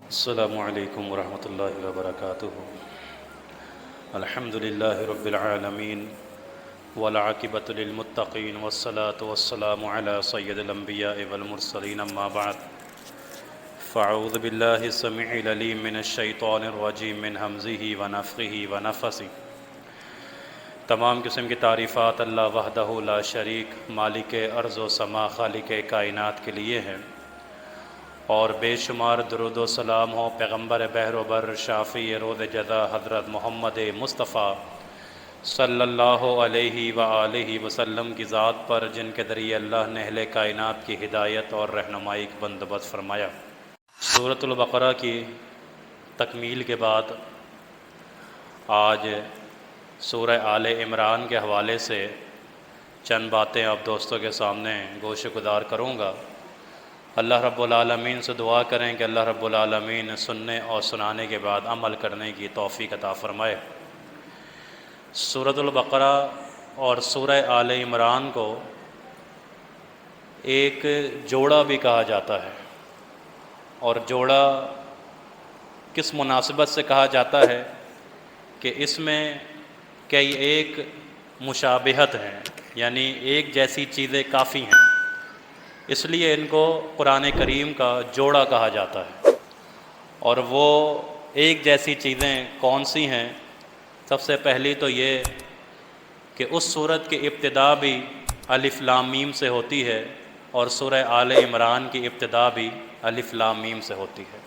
السلام علیکم ورحمۃ اللہ وبرکاتہ۔ الحمد للہ رب العالمین والعاقبۃ للمتقین والصلاة والسلام علی سید الانبیاء والمرسلین، اما بعد فاعوذ باللہ السمیع العلیم من الشیطان الرجیم من ہمزہ ونفخہ ونفثہ۔ تمام قسم کی تعریفات اللہ وحدہ لا شریک مالک ارض و سما خالق کائنات کے لیے ہیں، اور بے شمار درود و سلام ہو پیغمبر بحر و بر شافی روز جزا حضرت محمد مصطفیٰ صلی اللہ علیہ وآلہ وسلم کی ذات پر، جن کے ذریعے اللہ نے اہل کائنات کی ہدایت اور رہنمائی کا بندوبست فرمایا۔ سورۃ البقرہ کی تکمیل کے بعد آج سورہ آل عمران کے حوالے سے چند باتیں آپ دوستوں کے سامنے گوش گزار کروں گا۔ اللہ رب العالمین سے دعا کریں کہ اللہ رب العالمین سننے اور سنانے کے بعد عمل کرنے کی توفیق عطا فرمائے۔ سورۃ البقرہ اور سورہ آل عمران کو ایک جوڑا بھی کہا جاتا ہے، اور جوڑا کس مناسبت سے کہا جاتا ہے کہ اس میں کئی ایک مشابہت ہیں، یعنی ایک جیسی چیزیں کافی ہیں، اس لیے ان کو قرآن کریم کا جوڑا کہا جاتا ہے۔ اور وہ ایک جیسی چیزیں کون سی ہیں؟ سب سے پہلی تو یہ کہ اس سورت کی ابتدا بھی الف لام میم سے ہوتی ہے، اور سورہ آل عمران کی ابتدا بھی الف لام میم سے ہوتی ہے۔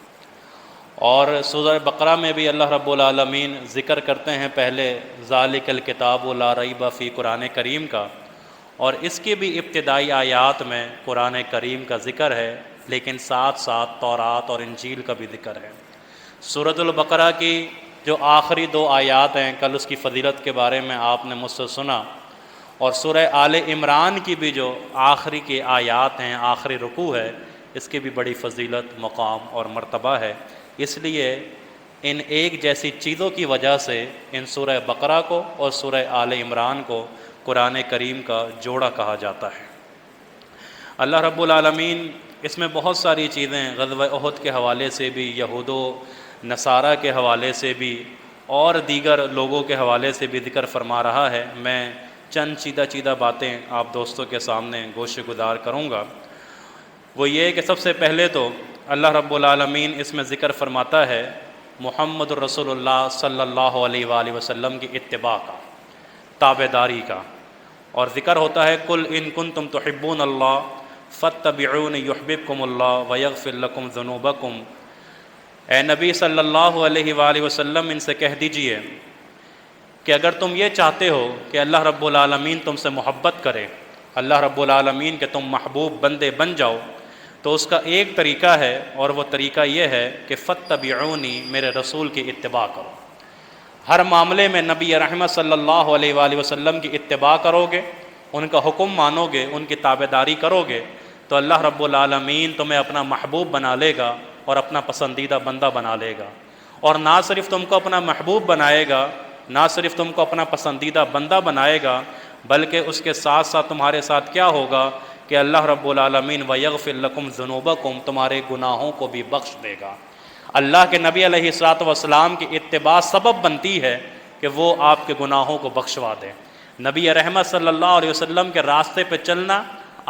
اور سورہ بقرہ میں بھی اللہ رب العالمین ذکر کرتے ہیں پہلے ذالک الکتاب لا ریب فی قرآن کریم کا، اور اس کی بھی ابتدائی آیات میں قرآن کریم کا ذکر ہے، لیکن ساتھ ساتھ تورات اور انجیل کا بھی ذکر ہے۔ سورۃ البقرہ کی جو آخری دو آیات ہیں، کل اس کی فضیلت کے بارے میں آپ نے مجھ سے سنا، اور سورہ آل عمران کی بھی جو آخری کی آیات ہیں، آخری رکوع ہے، اس کی بھی بڑی فضیلت، مقام اور مرتبہ ہے۔ اس لیے ان ایک جیسی چیزوں کی وجہ سے ان سورہ بقرہ کو اور سورہ آل عمران کو قرآن کریم کا جوڑا کہا جاتا ہے۔ اللہ رب العالمین اس میں بہت ساری چیزیں غزوہ احد کے حوالے سے بھی، یہود و نصارہ کے حوالے سے بھی، اور دیگر لوگوں کے حوالے سے بھی ذکر فرما رہا ہے۔ میں چند چیدہ باتیں آپ دوستوں کے سامنے گوش گزار کروں گا۔ وہ یہ کہ سب سے پہلے تو اللہ رب العالمین اس میں ذکر فرماتا ہے محمد الرسول اللہ صلی اللہ علیہ وآلہ وسلم کی اتباع کا، تابع داری کا، اور ذکر ہوتا ہے قل ان کنتم تحبون اللہ فاتبعونی یحببکم اللہ ویغفر لکم ذنوبکم۔ اے نبی صلی اللہ علیہ وآلہ وسلم، ان سے کہہ دیجئے کہ اگر تم یہ چاہتے ہو کہ اللہ رب العالمین تم سے محبت کرے، اللہ رب العالمین کہ تم محبوب بندے بن جاؤ، تو اس کا ایک طریقہ ہے، اور وہ طریقہ یہ ہے کہ فاتبعونی، میرے رسول کی اتباع کرو۔ ہر معاملے میں نبی رحمت صلی اللہ علیہ وآلہ وسلم کی اتباع کرو گے، ان کا حکم مانو گے، ان کی تابع داری کرو گے، تو اللہ رب العالمین تمہیں اپنا محبوب بنا لے گا اور اپنا پسندیدہ بندہ بنا لے گا۔ اور نہ صرف تم کو اپنا محبوب بنائے گا، نہ صرف تم کو اپنا پسندیدہ بندہ بنائے گا، بلکہ اس کے ساتھ ساتھ تمہارے ساتھ کیا ہوگا کہ اللہ رب العالمین ویغفر لکم ذنوبکم، تمہارے گناہوں کو بھی بخش دے گا۔ اللہ کے نبی علیہ الصلوۃ والسلام کی اتباع سبب بنتی ہے کہ وہ آپ کے گناہوں کو بخشوا دیں۔ نبی رحمت صلی اللہ علیہ وسلم کے راستے پہ چلنا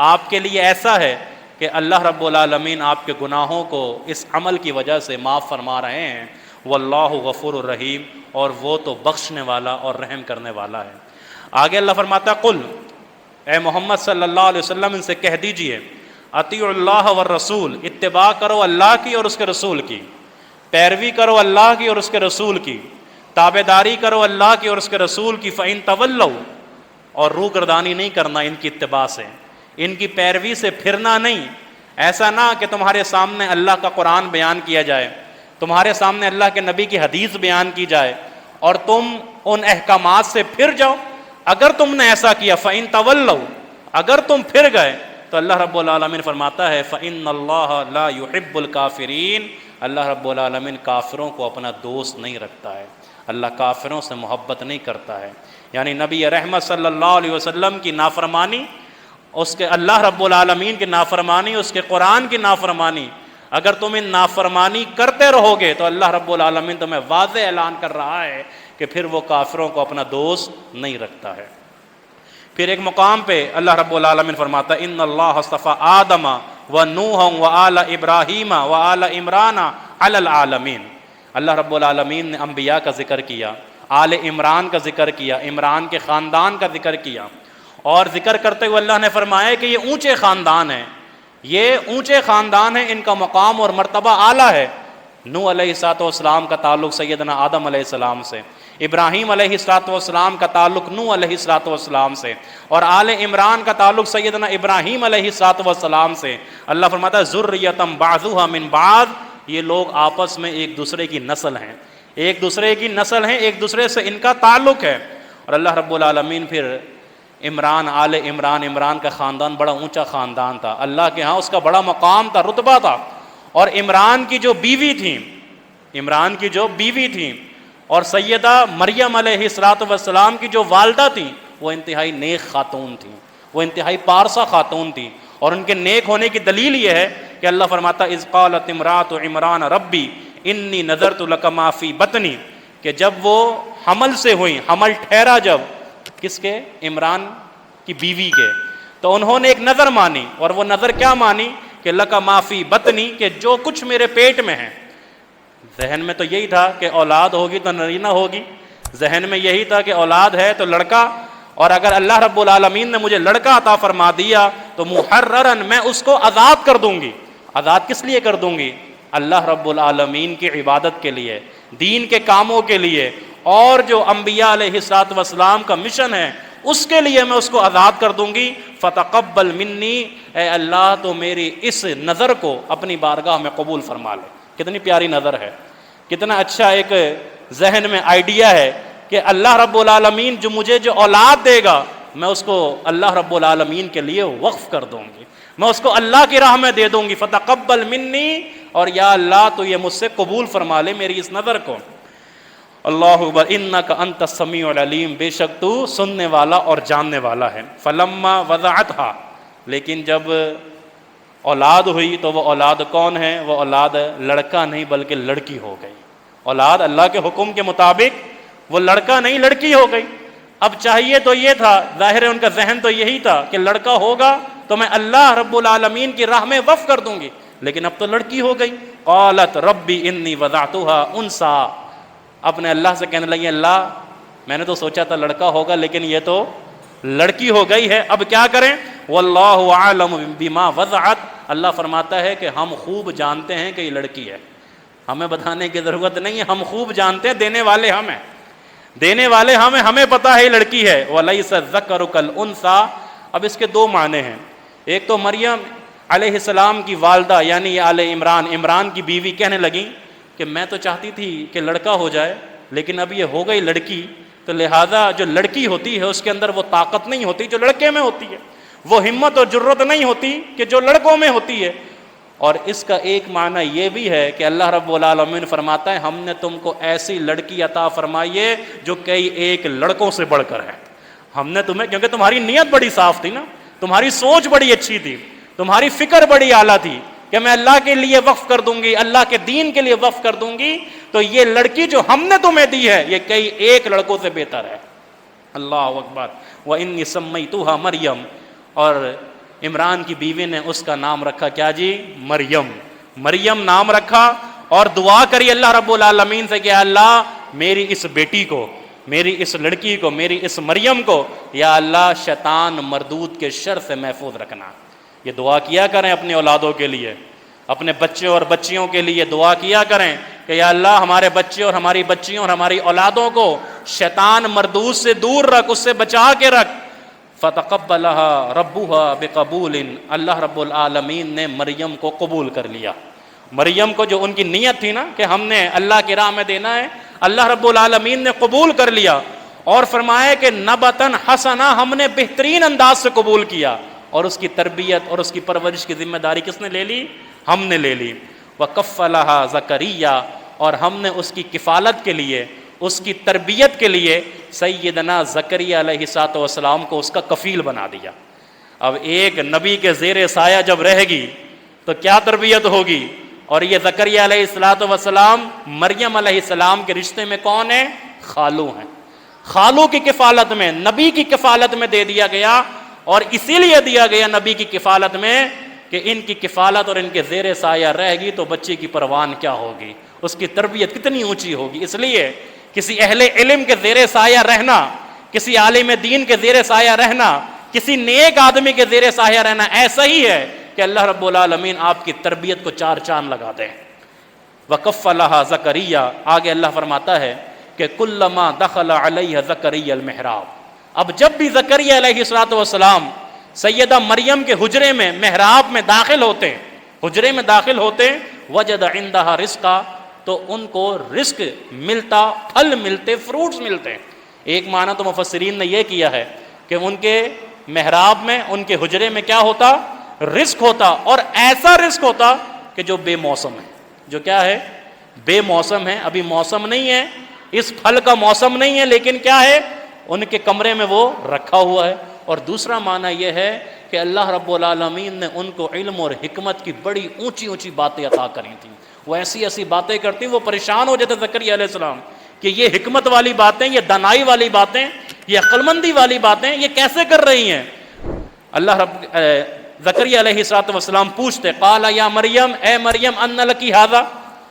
آپ کے لیے ایسا ہے کہ اللہ رب العالمین آپ کے گناہوں کو اس عمل کی وجہ سے معاف فرما رہے ہیں۔ واللہ غفور الرحیم، اور وہ تو بخشنے والا اور رحم کرنے والا ہے۔ آگے اللہ فرماتا قل، اے محمد صلی اللہ علیہ وسلم ان سے کہہ دیجئے اطیعوا اللہ والرسول، اتباع کرو اللہ کی اور اس کے رسول کی، پیروی کرو اللہ کی اور اس کے رسول کی، تابع داری کرو اللہ کی اور اس کے رسول کی۔ فَإِن تَوَلَّوْا، اور روگردانی نہیں کرنا ان کی اتباع سے، ان کی پیروی سے پھرنا نہیں۔ ایسا نہ کہ تمہارے سامنے اللہ کا قرآن بیان کیا جائے، تمہارے سامنے اللہ کے نبی کی حدیث بیان کی جائے، اور تم ان احکامات سے پھر جاؤ۔ اگر تم نے ایسا کیا فَإِن تَوَلَّوْا، اگر تم پھر گئے، تو اللہ رب العالمین فرماتا ہے فَإِنَّ اللَّهَ لَا يُحِبُّ الْكَافِرِينَ، اللہ رب العالمین کافروں کو اپنا دوست نہیں رکھتا ہے، اللہ کافروں سے محبت نہیں کرتا ہے۔ یعنی نبی رحمت صلی اللہ علیہ وسلم کی نافرمانی، اس کے اللہ رب العالمین کی نافرمانی، اس کے قرآن کی نافرمانی، اگر تم ان نافرمانی کرتے رہو گے تو اللہ رب العالمین تمہیں واضح اعلان کر رہا ہے کہ پھر وہ کافروں کو اپنا دوست نہیں رکھتا ہے۔ پھر ایک مقام پہ اللہ رب العالمین فرماتا ہے ان اللہ اصطفیٰ آدم و نوح و آل ابراہیم و آل عمران علی العالمین۔ اللہ رب العالمین نے انبیاء کا ذکر کیا، آل عمران کا ذکر کیا، عمران کے خاندان کا ذکر کیا، اور ذکر کرتے ہوئے اللہ نے فرمایا کہ یہ اونچے خاندان ہیں، یہ اونچے خاندان ہیں، ان کا مقام اور مرتبہ اعلیٰ ہے۔ نوح علیہ السلام کا تعلق سیدنا آدم علیہ السلام سے، ابراہیم علیہ السلام کا تعلق نوح علیہ السلام سے، اور آل عمران کا تعلق سیدنا ابراہیم علیہ السلام سے۔ اللہ فرماتا ہے ذریۃ بعضھا من بعض، یہ لوگ آپس میں ایک دوسرے کی نسل ہیں، ایک دوسرے کی نسل ہیں، ایک دوسرے سے ان کا تعلق ہے۔ اور اللہ رب العالمین پھر آل عمران کا خاندان بڑا اونچا خاندان تھا، اللہ کے ہاں اس کا بڑا مقام تھا، رتبہ تھا۔ اور عمران کی جو بیوی تھیں اور سیدہ مریم علیہ السلام کی جو والدہ تھیں، وہ انتہائی نیک خاتون تھیں، وہ انتہائی پارسا خاتون تھیں۔ اور ان کے نیک ہونے کی دلیل یہ ہے کہ اللہ فرماتا اذ قالت امرأۃ عمران ربی انی نذرت لک ما فی بطنی، کہ جب وہ حمل سے ہوئیں، حمل ٹھہرا جب کس کے؟ عمران کی بیوی کے، تو انہوں نے ایک نظر مانی، اور وہ نظر کیا مانی کہ لک ما فی بطنی، کہ جو کچھ میرے پیٹ میں ہے۔ ذہن میں تو یہی تھا کہ اولاد ہوگی تو نرینہ ہوگی، ذہن میں یہی تھا کہ اولاد ہے تو لڑکا، اور اگر اللہ رب العالمین نے مجھے لڑکا عطا فرما دیا تو محررن، میں اس کو آزاد کر دوں گی۔ آزاد کس لیے کر دوں گی؟ اللہ رب العالمین کی عبادت کے لیے، دین کے کاموں کے لیے، اور جو انبیاء علیہ السلام کا مشن ہے اس کے لیے میں اس کو آزاد کر دوں گی۔ فتقبل منی، اے اللہ تو میری اس نظر کو اپنی بارگاہ میں قبول فرما لے۔ کتنی پیاری نظر ہے، کتنا اچھا ایک ذہن میں آئیڈیا ہے کہ اللہ رب العالمین جو مجھے جو اولاد دے گا میں اس کو اللہ رب العالمین کے لیے وقف کر دوں گی، میں اس کو اللہ کی راہ میں دے دوں گی۔ فتقبل منی، اور یا اللہ تو یہ مجھ سے قبول فرما لے میری اس نظر کو۔ اللہ اکبر، انک انت السمیع العلیم، بے شک تو سننے والا اور جاننے والا ہے۔ فلما وضعتها، لیکن جب اولاد ہوئی تو وہ اولاد کون ہے؟ وہ اولاد لڑکا نہیں بلکہ لڑکی ہو گئی۔ اولاد اللہ کے حکم کے مطابق وہ لڑکا نہیں لڑکی ہو گئی۔ اب چاہیے تو یہ تھا، ظاہر ہے ان کا ذہن تو یہی تھا کہ لڑکا ہوگا تو میں اللہ رب العالمین کی راہ میں وقف کر دوں گی، لیکن اب تو لڑکی ہو گئی۔ قالت ربی انی وضعتها انثى، اپنے اللہ سے کہنے لگی اللہ میں نے تو سوچا تھا لڑکا ہوگا لیکن یہ تو لڑکی ہو گئی ہے، اب کیا کریں؟ واللہ اعلم بما وضعت، اللہ فرماتا ہے کہ ہم خوب جانتے ہیں کہ یہ لڑکی ہے، ہمیں بتانے کی ضرورت نہیں ہے، ہم خوب جانتے ہیں، دینے والے ہم ہیں، دینے والے ہم ہیں، ہمیں پتہ ہے یہ لڑکی ہے۔ وَلَيْسَ الذَّكَرُ كَالْأُنثَىٰ، اب اس کے دو معنی ہیں، ایک تو مریم علیہ السلام کی والدہ یعنی آل عمران کی بیوی کہنے لگیں کہ میں تو چاہتی تھی کہ لڑکا ہو جائے لیکن اب یہ ہو گئی لڑکی، تو لہٰذا جو لڑکی ہوتی ہے اس کے اندر وہ طاقت نہیں ہوتی جو لڑکے میں ہوتی ہے، وہ ہمت اور جرت نہیں ہوتی کہ جو لڑکوں میں ہوتی ہے۔ اور اس کا ایک معنی یہ بھی ہے کہ اللہ رب العالمین فرماتا ہے ہم نے تم کو ایسی لڑکی عطا فرمائی ہے جو کئی ایک لڑکوں سے بڑھ کر ہے، ہم نے تمہیں، کیونکہ تمہاری نیت بڑی صاف تھی نا، تمہاری سوچ بڑی اچھی تھی، تمہاری فکر بڑی اعلیٰ تھی کہ میں اللہ کے لیے وقف کر دوں گی، اللہ کے دین کے لیے وقف کر دوں گی، تو یہ لڑکی جو ہم نے تمہیں دی ہے یہ کئی ایک لڑکوں سے بہتر ہے۔ اللہ اکبر۔ وَإِنِّي سَمَّيْتُهَا مریم، اور عمران کی بیوی نے اس کا نام رکھا کیا جی؟ مریم، مریم نام رکھا، اور دعا کری اللہ رب العالمین سے کہ اللہ میری اس بیٹی کو، میری اس لڑکی کو، میری اس مریم کو یا اللہ شیطان مردود کے شر سے محفوظ رکھنا۔ یہ دعا کیا کریں اپنی اولادوں کے لیے، اپنے بچوں اور بچیوں کے لیے دعا کیا کریں کہ یا اللہ ہمارے بچے اور ہماری بچیوں اور ہماری اولادوں کو شیطان مردود سے دور رکھ، اس سے بچا کے رکھ۔ فتقبلها ربها بقبول، اللہ رب العالمین نے مریم کو قبول کر لیا۔ مریم کو جو ان کی نیت تھی نا کہ ہم نے اللہ کی راہ میں دینا ہے، اللہ رب العالمین نے قبول کر لیا، اور فرمایا کہ نبتن حسنا، ہم نے بہترین انداز سے قبول کیا، اور اس کی تربیت اور اس کی پرورش کی ذمہ داری کس نے لے لی؟ ہم نے لے لی۔ وَكَفَّلَهَا زَكَرِيَّا، اور ہم نے اس کی کفالت کے لیے، اس کی تربیت کے لیے سیدنا زکریا علیہ السلام کو اس کا کفیل بنا دیا۔ اب ایک نبی کے زیر سایہ جب رہے گی تو کیا تربیت ہوگی، اور یہ زکریا علیہ السلام مریم علیہ السلام کے رشتے میں کون ہیں؟ خالو ہیں. خالو کی کفالت میں، نبی کی کفالت میں دے دیا گیا. اور اسی لیے دیا گیا نبی کی کفالت میں کہ ان کی کفالت اور ان کے زیر سایہ رہ گی تو بچے کی پروان کیا ہوگی، اس کی تربیت کتنی اونچی ہوگی. اس لیے کسی اہل علم کے زیر سایہ رہنا، کسی عالم دین کے زیر سایہ رہنا، کسی نیک آدمی کے زیر سایہ رہنا ایسا ہی ہے کہ اللہ رب العالمین آپ کی تربیت کو چار چاند لگا دے. وَكَفَّلَهَا زَكَرِيَّا، آگے اللہ فرماتا ہے کہ كُلَّمَا دَخَلَ عَلَيْهَا زَكَرِيَّا الْمِحْرَابَ، اب جب بھی زکریا علیہ السلام سیدہ مریم کے حجرے میں، محراب میں داخل ہوتے، حجرے میں داخل ہوتے، وجد عندها رزقا، تو ان کو رزق ملتا، پھل ملتے، فروٹس ملتے. ایک معنی تو مفسرین نے یہ کیا ہے کہ ان کے محراب میں، ان کے حجرے میں کیا ہوتا؟ رزق ہوتا، اور ایسا رزق ہوتا کہ جو بے موسم ہے. جو کیا ہے؟ بے موسم ہے. ابھی موسم نہیں ہے، اس پھل کا موسم نہیں ہے، لیکن کیا ہے؟ ان کے کمرے میں وہ رکھا ہوا ہے. اور دوسرا معنی یہ ہے کہ اللہ رب العالمین نے ان کو علم اور حکمت کی بڑی اونچی اونچی باتیں عطا کری تھیں. وہ ایسی ایسی باتیں کرتی، وہ پریشان ہو جاتے زکریا علیہ السلام کہ یہ حکمت والی باتیں، یہ دانائی والی باتیں، یہ عقل مندی والی باتیں یہ کیسے کر رہی ہیں. اللہ زکریا علیہ السلام پوچھتے، قال یا مریم، اے مریم، ان لکی ھذا،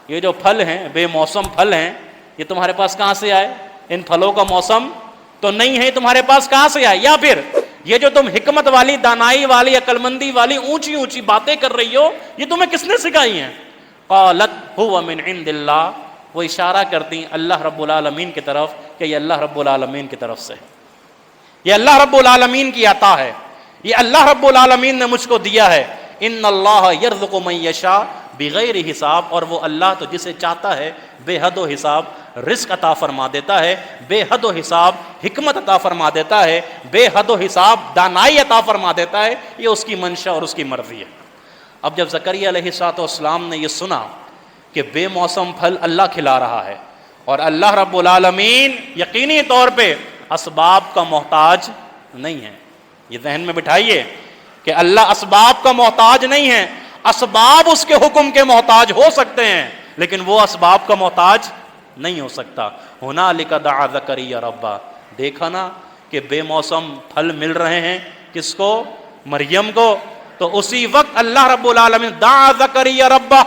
یہ جو پھل ہیں، بے موسم پھل ہیں، یہ تمہارے پاس کہاں سے آئے؟ ان پھلوں کا موسم تو نہیں ہے، تمہارے پاس کہاں سے آئے؟ یا پھر یہ جو تم حکمت والی، دانائی والی، عقل مندی والی اونچی اونچی باتیں کر رہی ہو، یہ تمہیں کس نے سکھائی ہیں؟ قالت هو من عند اللہ، وہ اشارہ کرتی اللہ رب العالمین کی طرف کہ یہ اللہ رب العالمین کی طرف سے، یہ اللہ رب العالمین کی عطا ہے، یہ اللہ رب العالمین نے مجھ کو دیا ہے. ان اللہ یرزق من یشاء بغیر حساب، اور وہ اللہ تو جسے چاہتا ہے بے حد و حساب رزق عطا فرما دیتا ہے، بے حد و حساب حکمت عطا فرما دیتا ہے، بے حد و حساب دانائی عطا فرما دیتا ہے. یہ اس کی منشا اور اس کی مرضی ہے. اب جب زکریا علیہ السلام نے یہ سنا کہ بے موسم پھل اللہ کھلا رہا ہے، اور اللہ رب العالمین یقینی طور پہ اسباب کا محتاج نہیں ہے، یہ ذہن میں بٹھائیے کہ اللہ اسباب کا محتاج نہیں ہے. اسباب اس کے حکم کے محتاج ہو سکتے ہیں، لیکن وہ اسباب کا محتاج نہیں ہو سکتا. ہنالک دعا زکریا ربا، دیکھا نا کہ بے موسم پھل مل رہے ہیں کس کو؟ مریم کو. تو اسی وقت اللہ رب العالمین دعا زکریا ربا،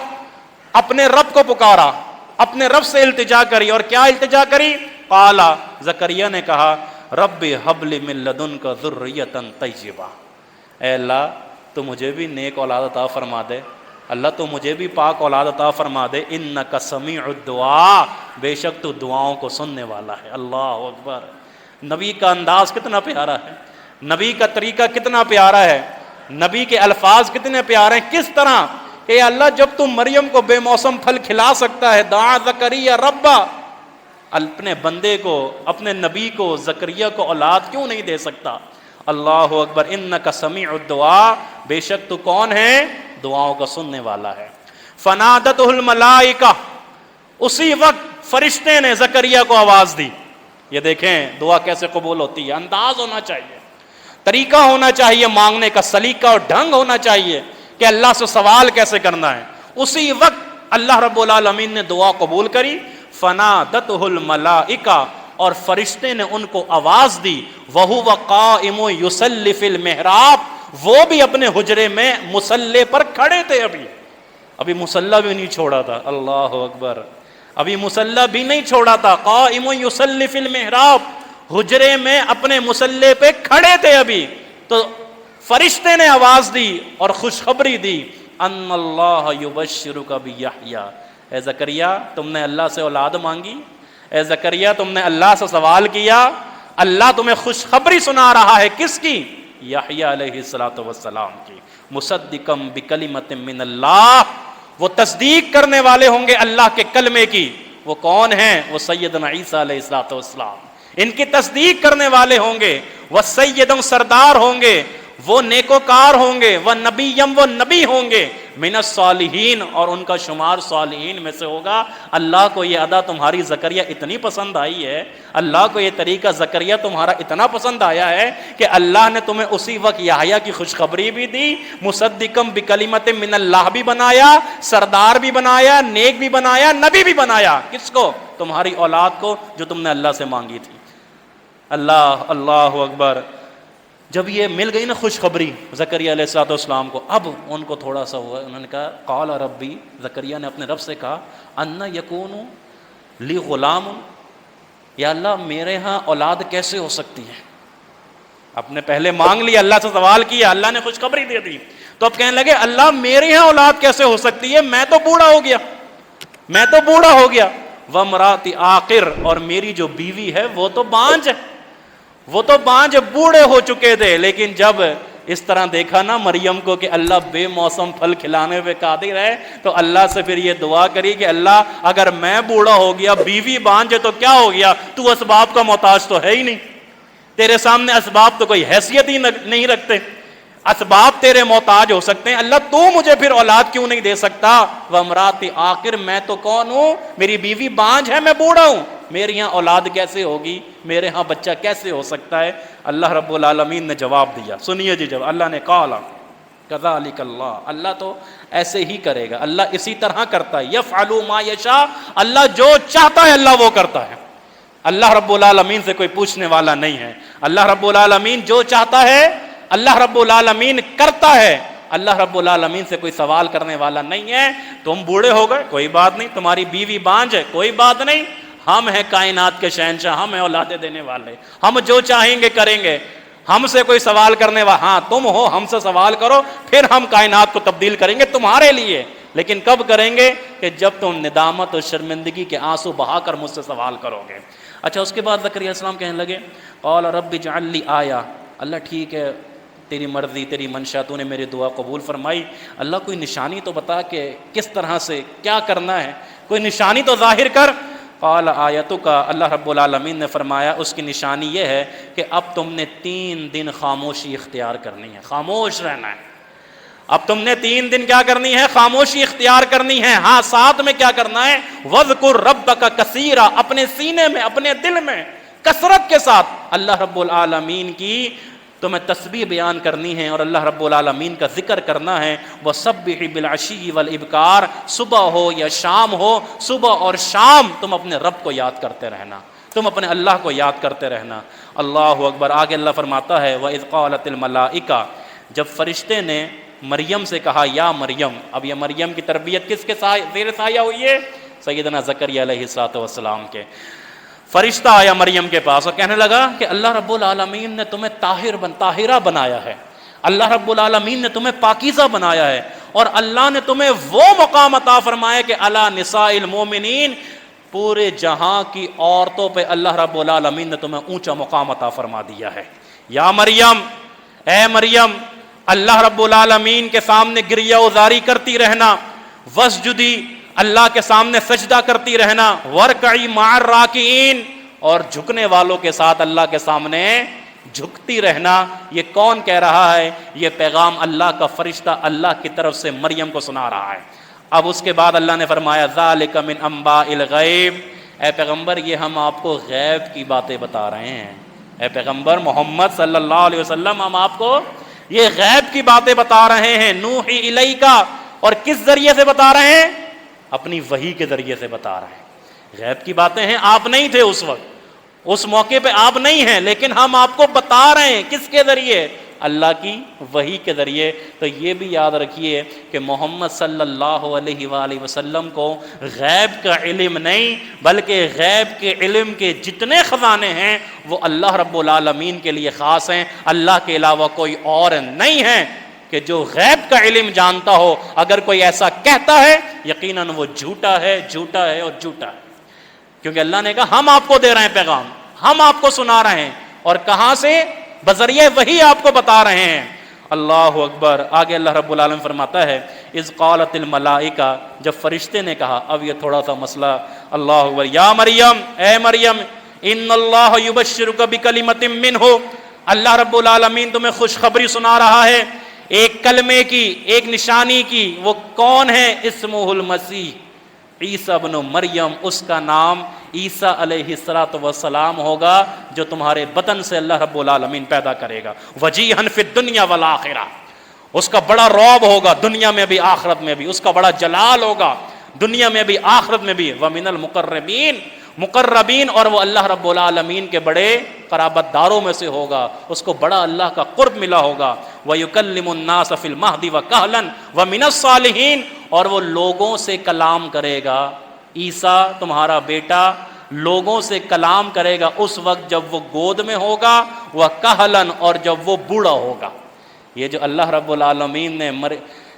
اپنے رب کو پکارا، اپنے رب سے التجا کری. اور کیا التجا کری؟ قالا، زکریا نے کہا، رب حب لی من لدنک ذریۃ طیبہ، اے اللہ تو مجھے بھی نیک اولاد عطا فرما دے، اللہ تو مجھے بھی پاک اولاد عطا فرما دے. انک سمیع الدعاء، بے شک تو دعاؤں کو سننے والا ہے. اللہ اکبر. نبی کا انداز کتنا پیارا ہے، نبی کا طریقہ کتنا پیارا ہے، نبی کے الفاظ کتنے پیارے ہیں. کس طرح کہ اللہ جب تم مریم کو بے موسم پھل کھلا سکتا ہے، دعا زکریا ربا، اپنے بندے کو، اپنے نبی کو، زکریا کو اولاد کیوں نہیں دے سکتا؟ اللہ اکبر. انک سمیع الدعاء، بے شک تو کون ہے؟ دعاؤں کا سننے والا ہے. فنادتہ الملائکہ، اسی وقت فرشتے نے زکریا کو آواز دی. یہ دیکھیں دعا کیسے قبول ہوتی ہے. انداز ہونا چاہیے، طریقہ ہونا چاہیے، مانگنے کا سلیقہ اور ڈھنگ ہونا چاہیے کہ اللہ سے سوال کیسے کرنا ہے. اسی وقت اللہ رب العالمین نے دعا قبول کری. فنادتہ الملائکہ، اور فرشتے نے ان کو آواز دی. وَهُوَ قَائِمٌ يُصَلِّ فِي الْمِحْرَابِ، وہ بھی اپنے حجرے میں مصلے پر کھڑے تھے. ابھی مصلی بھی نہیں چھوڑا تھا. اللہ اکبر. ابھی مصلی بھی نہیں چھوڑا تھا. قَائِمٌ يُصَلِّ فِي الْمِحْرَابِ، حجرے میں اپنے مصلے پہ کھڑے تھے. ابھی تو فرشتے نے آواز دی اور خوشخبری دی، ان اللہ یبشرک بیحییٰ، اے زکریا تم نے اللہ سے اولاد مانگی، اے زکریا تم نے اللہ سے سوال کیا، اللہ تمہیں خوشخبری سنا رہا ہے. کس کی؟ یحییٰ علیہ السلام کی. مصدقم بکلمۃ من اللہ، وہ تصدیق کرنے والے ہوں گے اللہ کے کلمے کی. وہ کون ہیں؟ وہ سیدنا عیسیٰ علیہ السلام، ان کی تصدیق کرنے والے ہوں گے. وہ سیدوں، سردار ہوں گے. وہ نیکوکار ہوں گے، وہ نبیم وہ نبی ہوں گے، من الصالحین اور ان کا شمار صالحین میں سے ہوگا۔ اللہ کو یہ ادا تمہاری زکریا اتنی پسند آئی ہے، اللہ کو یہ طریقہ زکریا تمہارا اتنا پسند آیا ہے کہ اللہ نے تمہیں اسی وقت یحییٰ کی خوشخبری بھی دی، مصدقم بکلمت من اللہ بھی بنایا، سردار بھی بنایا، نیک بھی بنایا، نبی بھی بنایا۔ کس کو؟ تمہاری اولاد کو جو تم نے اللہ سے مانگی تھی۔ اللہ اکبر۔ جب یہ مل گئی نا خوشخبری زکریا علیہ السلام کو، اب ان کو تھوڑا سا ہوا، انہوں نے کہا قال ربی، زکریا نے اپنے رب سے کہا انا یکون لی غلام، یا اللہ میرے ہاں اولاد کیسے ہو سکتی ہے؟ اپنے پہلے مانگ لیا، اللہ سے سوال کیا، اللہ نے خوشخبری دے دی، تو اب کہنے لگے اللہ میرے ہاں اولاد کیسے ہو سکتی ہے؟ میں تو بوڑھا ہو گیا، میں تو بوڑھا ہو گیا، وامرأتی عاقر، اور میری جو بیوی ہے وہ تو بانجھ ہے، وہ تو بانجھ بوڑھے ہو چکے تھے۔ لیکن جب اس طرح دیکھا نا مریم کو کہ اللہ بے موسم پھل کھلانے پہ قادر ہے، تو اللہ سے پھر یہ دعا کری کہ اللہ اگر میں بوڑھا ہو گیا، بیوی بانجھ ہے، تو کیا ہو گیا؟ تو اسباب کا محتاج تو ہے ہی نہیں، تیرے سامنے اسباب تو کوئی حیثیت ہی نہیں رکھتے، اسباب تیرے محتاج ہو سکتے ہیں، اللہ تو مجھے پھر اولاد کیوں نہیں دے سکتا؟ وامرأتی عاقر، میں تو کون ہوں؟ میری بیوی بانجھ ہے، میں بوڑھا ہوں، میری یہاں اولاد کیسے ہوگی؟ میرے ہاں بچہ کیسے ہو سکتا ہے؟ اللہ رب العالمین نے جواب دیا، سنیے جی جواب، اللہ نے قالا کذالک اللہ، اللہ تو ایسے ہی کرے گا، اللہ اسی طرح کرتا ہے، یفعل ما یشاء، اللہ جو چاہتا ہے اللہ وہ کرتا ہے۔ اللہ رب العالمین سے کوئی پوچھنے والا نہیں ہے، اللہ رب العالمین جو چاہتا ہے اللہ رب العالمین کرتا ہے، اللہ رب العالمین سے کوئی سوال کرنے والا نہیں ہے۔ تم بوڑھے ہو گئے کوئی بات نہیں، تمہاری بیوی بانجھ ہے کوئی بات نہیں، ہم ہیں کائنات کے شہنشاہ، ہم ہیں اولادیں دینے والے، ہم جو چاہیں گے کریں گے، ہم سے کوئی سوال کرنے والا، ہاں تم ہو، ہم سے سوال کرو، پھر ہم کائنات کو تبدیل کریں گے تمہارے لیے، لیکن کب کریں گے؟ کہ جب تم ندامت اور شرمندگی کے آنسو بہا کر مجھ سے سوال کرو گے۔ اچھا، اس کے بعد زکریا علیہ السلام کہنے لگے قال رب اجعل لی آیہ، اللہ ٹھیک ہے تیری مرضی تیری منشا، تو نے میری دعا قبول فرمائی، اللہ کوئی نشانی تو بتا کہ کس طرح سے کیا کرنا ہے، کوئی نشانی تو ظاہر کر۔ قال آیتک، اللہ رب العالمین نے فرمایا اس کی نشانی یہ ہے کہ اب تم نے 3 دن خاموشی اختیار کرنی ہے، خاموش رہنا ہے، اب تم نے 3 دن کیا کرنی ہے؟ خاموشی اختیار کرنی ہے۔ ہاں ساتھ میں کیا کرنا ہے؟ وَاذْكُرْ رَبَّكَ كَثِيرًا، اپنے سینے میں اپنے دل میں کثرت کے ساتھ اللہ رب العالمین کی تمہیں تسبیح بیان کرنی ہے اور اللہ رب العالمین کا ذکر کرنا ہے۔ وَسَبِّحِ بِالْعَشِيِّ وَالْإِبْكَارِ، صبح ہو یا شام ہو، صبح اور شام تم اپنے رب کو یاد کرتے رہنا، تم اپنے اللہ کو یاد کرتے رہنا۔ اللہ اکبر۔ آگے اللہ فرماتا ہے وَإِذْ قَالَتِ الْمَلَائِكَةُ، جب فرشتے نے مریم سے کہا یا مریم، اب یہ مریم کی تربیت کس کے زیر سایہ ہوئی ہے؟ سیدنا زکریا علیہ السلام کے۔ فرشتہ آیا مریم کے پاس اور کہنے لگا کہ اللہ رب العالمین نے تمہیں طاہرہ بنایا ہے، اللہ رب العالمین نے تمہیں پاکیزہ بنایا ہے، اور اللہ نے تمہیں وہ مقام عطا فرمایا کہ علی نساء المومنین، پورے جہاں کی عورتوں پہ اللہ رب العالمین نے تمہیں اونچا مقام عطا فرما دیا ہے۔ یا مریم، اے مریم، اللہ رب العالمین کے سامنے گریہ ازاری کرتی رہنا، وسجدی، اللہ کے سامنے سجدہ کرتی رہنا، ورکعی مع الراکعین، اور جھکنے والوں کے ساتھ اللہ کے سامنے جھکتی رہنا۔ یہ کون کہہ رہا ہے؟ یہ پیغام اللہ کا فرشتہ اللہ کی طرف سے مریم کو سنا رہا ہے۔ اب اس کے بعد اللہ نے فرمایا ذالک من انباء الغیب، اے پیغمبر یہ ہم آپ کو غیب کی باتیں بتا رہے ہیں، اے پیغمبر محمد صلی اللہ علیہ وسلم ہم آپ کو یہ غیب کی باتیں بتا رہے ہیں۔ نوحی الیک، اور کس ذریعے سے بتا رہے ہیں؟ اپنی وحی کے ذریعے سے بتا رہے ہیں۔ غیب کی باتیں ہیں، آپ نہیں تھے اس وقت، اس موقع پہ آپ نہیں ہیں، لیکن ہم آپ کو بتا رہے ہیں کس کے ذریعے؟ اللہ کی وحی کے ذریعے۔ تو یہ بھی یاد رکھیے کہ محمد صلی اللہ علیہ وآلہ وسلم کو غیب کا علم نہیں، بلکہ غیب کے علم کے جتنے خزانے ہیں وہ اللہ رب العالمین کے لیے خاص ہیں، اللہ کے علاوہ کوئی اور نہیں ہے کہ جو غیب کا علم جانتا ہو۔ اگر کوئی ایسا کہتا ہے یقیناً وہ جھوٹا ہے، جھوٹا ہے اور جھوٹا ہے، کیونکہ اللہ نے کہا ہم آپ کو دے رہے ہیں پیغام، ہم آپ کو سنا رہے ہیں، اور کہاں سے؟ بذریعہ وہی آپ کو بتا رہے ہیں۔ اللہ اکبر۔ آگے اللہ رب العالمین فرماتا ہے اذ قالت الملائکہ، جب فرشتے نے کہا، اب یہ تھوڑا سا مسئلہ، اللہ اکبر، یا مریم، اے مریم، ان اللہ یبشرک بکلمۃ منہ، اللہ رب العالمین تمہیں خوشخبری سنا رہا ہے ایک کلمے کی، ایک نشانی کی. وہ کون ہے؟ اسمہ المسیح عیسیٰ ابن مریم. اس کا نام عیسیٰ علیہ السلام ہوگا جو تمہارے بطن سے اللہ رب العالمین پیدا کرے گا. وجیہن فی الدنیا والآخرہ. اس کا بڑا رعب ہوگا دنیا میں بھی آخرت میں بھی. اس کا بڑا جلال ہوگا دنیا میں بھی آخرت میں بھی. ومن المقربین، مقربین، اور وہ اللہ رب العالمین کے بڑے قرابت داروں میں سے ہوگا. اس کو بڑا اللہ کا قرب ملا ہوگا. وَيُكَلِّمُ النَّاسَ فِي الْمَهْدِ وَكَهْلًا وَمِنَ الصَّالِحِينَ. اور وہ لوگوں سے کلام کرے گا. عیسیٰ تمہارا بیٹا لوگوں سے کلام کرے گا اس وقت جب وہ گود میں ہوگا، وَكَهْلًا، اور جب وہ بوڑھا ہوگا. یہ جو اللہ رب العالمین نے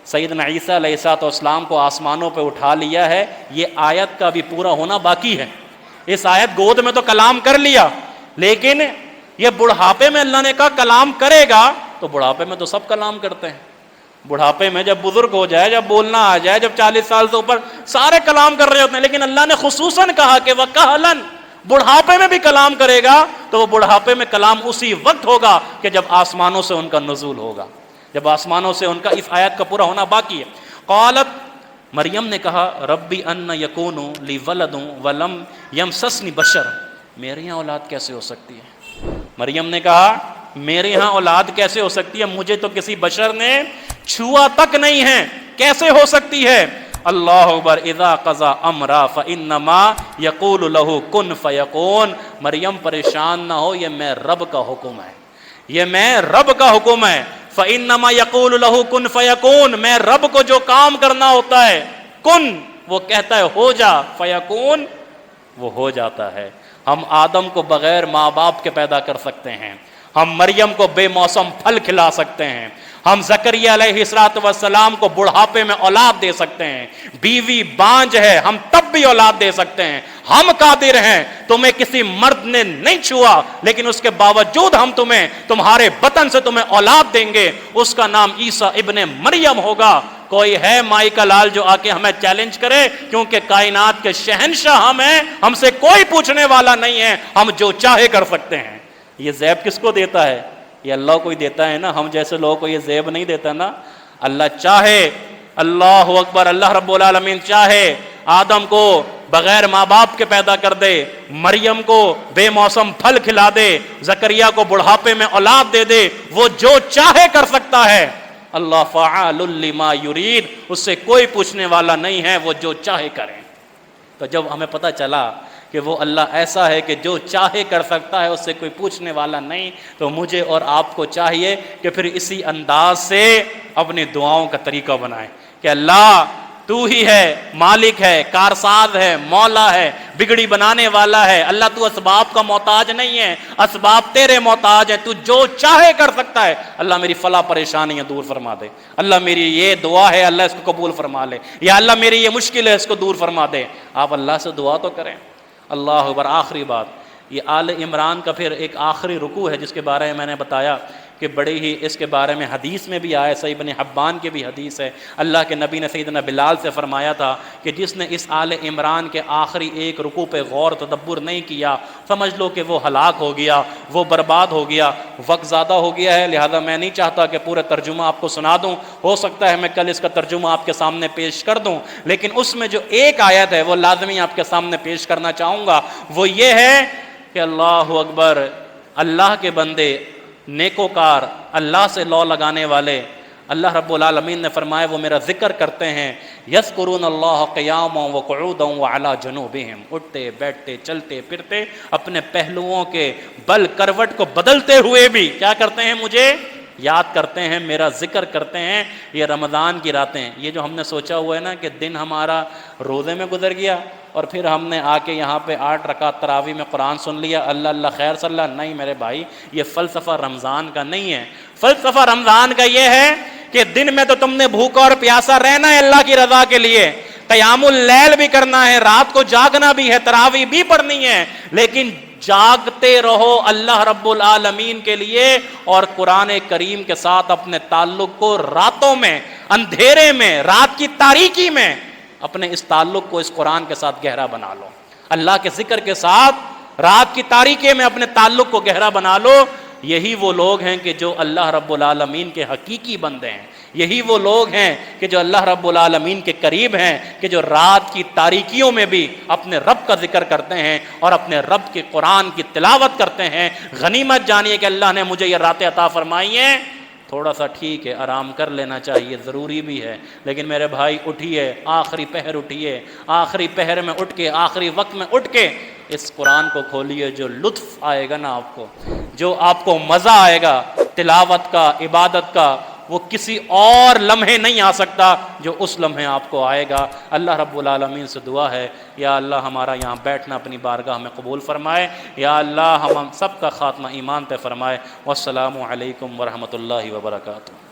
سیدنا عیسیٰ علیہ السلام کو آسمانوں پہ اٹھا لیا ہے، یہ آیت کا بھی پورا ہونا باقی ہے. اس آیت گود میں تو کلام کر لیا، لیکن یہ بڑھاپے میں اللہ نے کہا کلام کرے گا. تو بڑھاپے میں تو سب کلام کرتے ہیں. بڑھاپے میں جب بزرگ ہو جائے، جب بولنا آ جائے، جب 40 سال سے اوپر سارے کلام کر رہے ہوتے ہیں، لیکن اللہ نے خصوصاً کہا کہ وَكَهْلًا، بڑھاپے میں بھی کلام کرے گا. تو وہ بڑھاپے میں کلام اسی وقت ہوگا کہ جب آسمانوں سے ان کا نزول ہوگا، جب آسمانوں سے ان کا اس آیت کا پورا ہونا باقی ہے. قالت، مریم نے کہا ربی ان یکون لی ولد ولم یمسسنی بشر. میرے یہاں اولاد کیسے ہو سکتی ہے؟ مریم نے کہا میرے یہاں اولاد کیسے ہو سکتی ہے؟ مجھے تو کسی بشر نے چھوا تک نہیں ہے، کیسے ہو سکتی ہے؟ اللہ اکبر. اذا قضا امرا فانما یقول له کن فیکون. مریم پریشان نہ ہو، یہ میں رب کا حکم ہے، یہ میں رب کا حکم ہے. فانما یقول له کن فیکون. میں رب کو جو کام کرنا ہوتا ہے، کن وہ کہتا ہے ہو جا، فیکون وہ ہو جاتا ہے. ہم آدم کو بغیر ماں باپ کے پیدا کر سکتے ہیں، ہم مریم کو بے موسم پھل کھلا سکتے ہیں، ہم زکریا علیہ السلام کو بڑھاپے میں اولاد دے سکتے ہیں. بیوی بانج ہے، ہم تب بھی اولاد دے سکتے ہیں. ہم قادر ہیں. تمہیں کسی مرد نے نہیں چھوا، لیکن اس کے باوجود ہم تمہیں تمہارے بطن سے تمہیں اولاد دیں گے. اس کا نام عیسیٰ ابن مریم ہوگا. کوئی ہے مائی کا لال جو آ کے ہمیں چیلنج کرے؟ کیونکہ کائنات کے شہنشاہ ہم ہیں، ہم سے کوئی پوچھنے والا نہیں ہے، ہم جو چاہے کر سکتے ہیں. یہ زیب کس کو دیتا ہے؟ یہ اللہ کو ہی دیتا ہے نا. ہم جیسے لوگوں کو یہ زیب نہیں دیتا نا. اللہ چاہے، اللہ اکبر، اللہ رب العالمین چاہے آدم کو بغیر ماں باپ کے پیدا کر دے، مریم کو بے موسم پھل کھلا دے، زکریا کو بڑھاپے میں اولاد دے دے. وہ جو چاہے کر سکتا ہے. اللہ فعال لما یرید. اس سے کوئی پوچھنے والا نہیں ہے، وہ جو چاہے کریں. تو جب ہمیں پتہ چلا کہ وہ اللہ ایسا ہے کہ جو چاہے کر سکتا ہے، اس سے کوئی پوچھنے والا نہیں، تو مجھے اور آپ کو چاہیے کہ پھر اسی انداز سے اپنی دعاؤں کا طریقہ بنائیں کہ اللہ تو ہی ہے، مالک ہے، کارساز ہے، مولا ہے، بگڑی بنانے والا ہے. اللہ تو اسباب کا محتاج نہیں ہے، اسباب تیرے محتاج ہیں. تو جو چاہے کر سکتا ہے. اللہ میری فلاں پریشانیاں دور فرما دے. اللہ میری یہ دعا ہے، اللہ اس کو قبول فرما لے. یا اللہ میری یہ مشکل ہے، اس کو دور فرما دے. آپ اللہ سے دعا تو کریں. اللہ اکبر. آخری بات، یہ آل عمران کا پھر ایک آخری رکوع ہے جس کے بارے میں میں نے بتایا کہ بڑے ہی اس کے بارے میں حدیث میں بھی آیا، صحیح ابن حبان کی بھی حدیث ہے. اللہ کے نبی نے سیدنا بلال سے فرمایا تھا کہ جس نے اس آل عمران کے آخری ایک رکوع پہ غور تدبر نہیں کیا، سمجھ لو کہ وہ ہلاک ہو گیا، وہ برباد ہو گیا. وقت زیادہ ہو گیا ہے، لہذا میں نہیں چاہتا کہ پورا ترجمہ آپ کو سنا دوں. ہو سکتا ہے میں کل اس کا ترجمہ آپ کے سامنے پیش کر دوں، لیکن اس میں جو ایک آیت ہے وہ لازمی آپ کے سامنے پیش کرنا چاہوں گا. وہ یہ ہے کہ اللہ اکبر، اللہ کے بندے، نیکوکار، اللہ سے لو لگانے والے، اللہ رب العالمین نے فرمایا وہ میرا ذکر کرتے ہیں. یذکرون اللہ قیاما وقعودا وعلی جنوبہم. اٹھتے بیٹھتے چلتے پھرتے اپنے پہلوؤں کے بل کروٹ کو بدلتے ہوئے بھی کیا کرتے ہیں؟ مجھے یاد کرتے ہیں، میرا ذکر کرتے ہیں. یہ رمضان کی راتیں، یہ جو ہم نے سوچا ہوا ہے نا کہ دن ہمارا روزے میں گزر گیا اور پھر ہم نے آ کے یہاں پہ 8 رکعت تراویح میں قرآن سن لیا، اللہ اللہ خیر صلی اللہ. نہیں میرے بھائی، یہ فلسفہ رمضان کا نہیں ہے. فلسفہ رمضان کا یہ ہے کہ دن میں تو تم نے بھوکا اور پیاسا رہنا ہے اللہ کی رضا کے لیے، قیام اللیل بھی کرنا ہے، رات کو جاگنا بھی ہے، تراویح بھی پڑھنی ہے، لیکن جاگتے رہو اللہ رب العالمین کے لیے اور قرآن کریم کے ساتھ اپنے تعلق کو راتوں میں، اندھیرے میں، رات کی تاریکی میں اپنے اس تعلق کو اس قرآن کے ساتھ گہرا بنا لو. اللہ کے ذکر کے ساتھ رات کی تاریکی میں اپنے تعلق کو گہرا بنا لو. یہی وہ لوگ ہیں کہ جو اللہ رب العالمین کے حقیقی بندے ہیں، یہی وہ لوگ ہیں کہ جو اللہ رب العالمین کے قریب ہیں، کہ جو رات کی تاریکیوں میں بھی اپنے رب کا ذکر کرتے ہیں اور اپنے رب کے قرآن کی تلاوت کرتے ہیں۔ غنیمت جانیے کہ اللہ نے مجھے یہ راتیں عطا فرمائی ہیں، تھوڑا سا ٹھیک ہے آرام کر لینا چاہیے، ضروری بھی ہے، لیکن میرے بھائی اٹھیے، آخری پہر اٹھیے، آخری پہر میں اٹھ کے، آخری وقت میں اٹھ کے اس قرآن کو کھولیے۔ جو لطف آئے گا نا آپ کو، جو آپ کو مزہ آئے گا تلاوت کا، عبادت کا، وہ کسی اور لمحے نہیں آ سکتا جو اس لمحے آپ کو آئے گا۔ اللہ رب العالمین سے دعا ہے یا اللہ ہمارا یہاں بیٹھنا اپنی بارگاہ میں قبول فرمائے، یا اللہ ہم سب کا خاتمہ ایمان پہ فرمائے۔ والسلام علیکم ورحمۃ اللہ وبرکاتہ۔